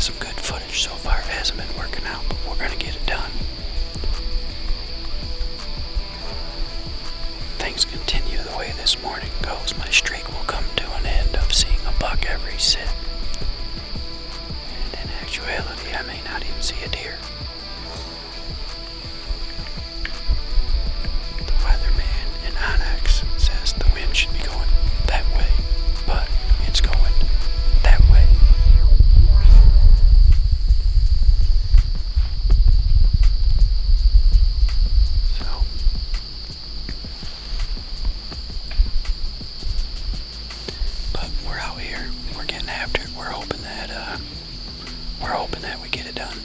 some good footage so far. It hasn't been working out, but we're gonna get it done. Things continue the way this morning goes. My streak will come to an end of seeing a buck every sit. And in actuality, I may not even see a deer. The weatherman in Onyx says the wind should be going that way, but it's going that way. So, but we're out here. We're getting after it. We're hoping that we get it done.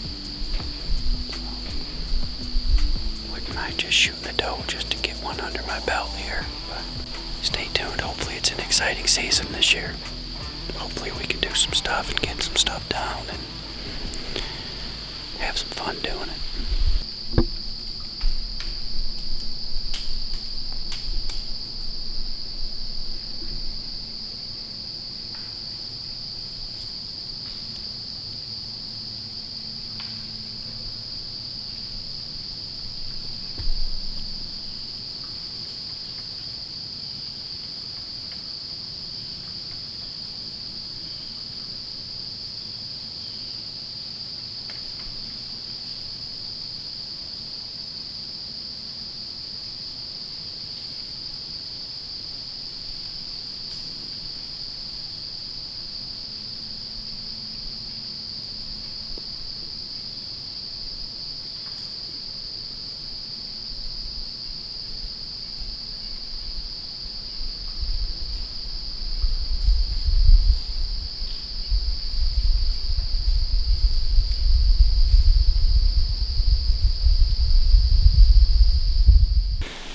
Wouldn't mind just shooting a doe just to get one under my belt here. But stay tuned. Hopefully it's an exciting season this year. Hopefully we can do some stuff and get some stuff down and have some fun doing it.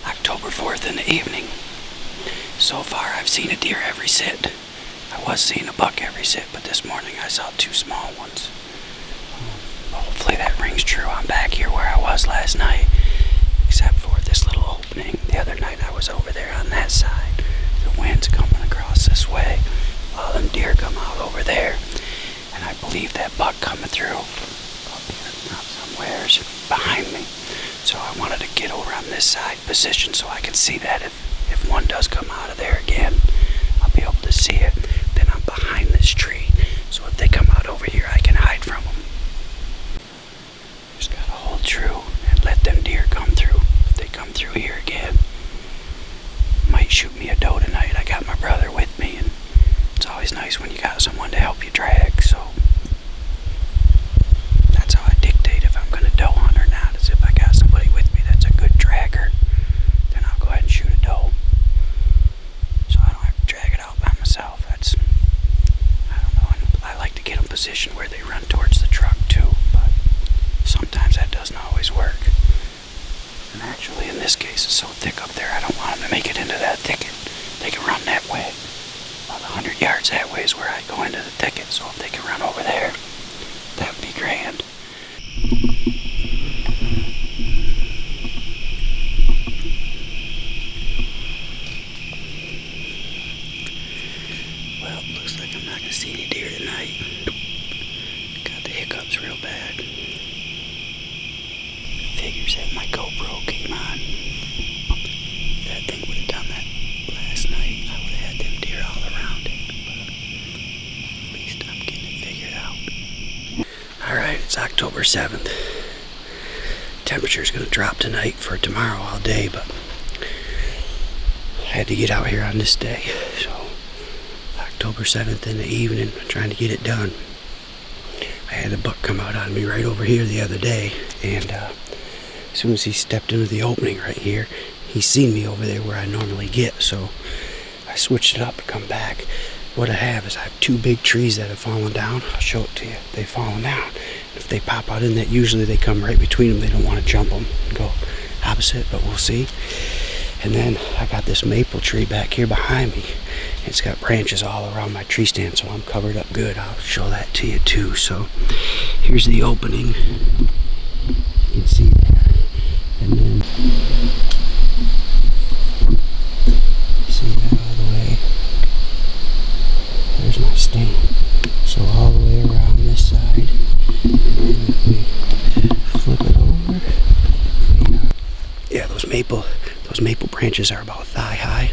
October 4th in the evening. So far I've seen a deer every sit. I was seeing a buck every sit, but this morning I saw two small ones. Hopefully that rings true. I'm back here where I was last night, except for this little opening. The other night I was over there on that side. The wind's coming across this way. All them deer come out over there. And I believe that buck coming through up here, somewhere's behind me. So I wanted to get over on this side position so I can see that if one does come out of there again, I'll be able to see it. Then I'm behind this tree, so if they come out over here, I can hide from them. Just gotta hold true and let them deer come through. If they come through here again, might shoot me a doe tonight. I got my brother with me, and it's always nice when you got someone to help you drag, so that's how I dictate if I'm gonna doe hunt or not, is if I got somebody with me that's a good dragger, then I'll go ahead and shoot a doe. So I don't have to drag it out by myself. I don't know, and I like to get them positioned where they run towards the truck too, but sometimes that doesn't always work. And actually in this case it's so thick up there, I don't want them to make it into that thicket. They can run that way. About 100 yards that way is where I go into the thicket, so if they can run over there, that would be grand. Well, looks like I'm not going to see any deer tonight. Got the hiccups real bad. Figures that my GoPro came on. If that thing would have done that last night, I would have had them deer all around it. But at least I'm getting it figured out. Alright, it's October 7th. Temperature's going to drop tonight for tomorrow all day, but I had to get out here on this day. So, October 7th in the evening, trying to get it done. I had a buck come out on me right over here the other day, and as soon as he stepped into the opening right here, he seen me over there where I normally get, so I switched it up to come back. What I have is I have two big trees that have fallen down. I'll show it to you. They've fallen down. If they pop out in that, usually they come right between them. They don't want to jump them and go opposite, but we'll see. And then I got this maple tree back here behind me. It's got branches all around my tree stand, so I'm covered up good. I'll show that to you too. So here's the opening. You can see that. And then see that all the way. There's my stand. So all the way around this side. Those maple branches are about thigh high.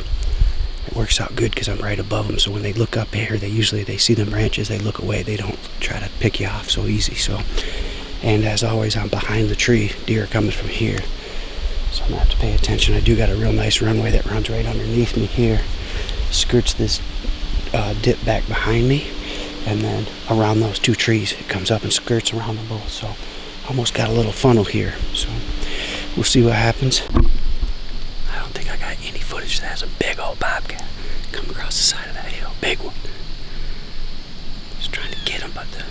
It works out good because I'm right above them, so when they look up here, they see them branches, they look away. They don't try to pick you off so easy. So, and as always, I'm behind the tree. Deer are coming from here, so I'm gonna have to pay attention. I do got a real nice runway that runs right underneath me here, skirts this dip back behind me, and then around those two trees it comes up and skirts around them both. So almost got a little funnel here, so we'll see what happens. I don't think I got any footage that has a big old bobcat come across the side of that hill. Big one. I was trying to get him, but the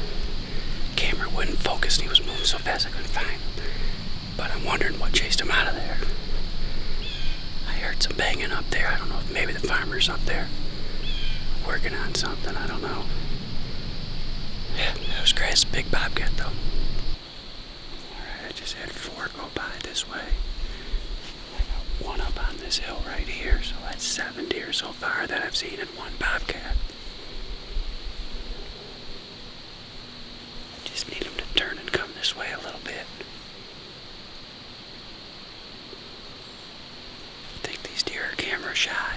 camera wouldn't focus and he was moving so fast I couldn't find him. But I'm wondering what chased him out of there. I heard some banging up there. I don't know if maybe the farmer's up there working on something. I don't know. Yeah, that was great. It's a big bobcat though. Alright, I just had 4 go by this way. I got 1 up on this hill right here, so that's 7 deer so far that I've seen and 1 bobcat. I just need them to turn and come this way a little bit. I think these deer are camera shy.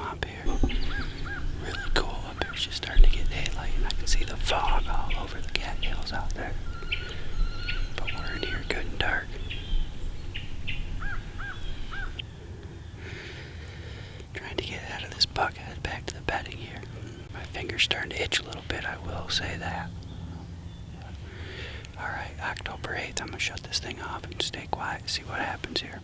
swamp here. Really cool up here. It's just starting to get daylight, and I can see the fog all over the cattails out there. But we're in here good and dark. Trying to get out of this buck, head back to the bedding here. My finger's starting to itch a little bit, I will say that. Alright, October 8th, I'm going to shut this thing off and stay quiet and see what happens here.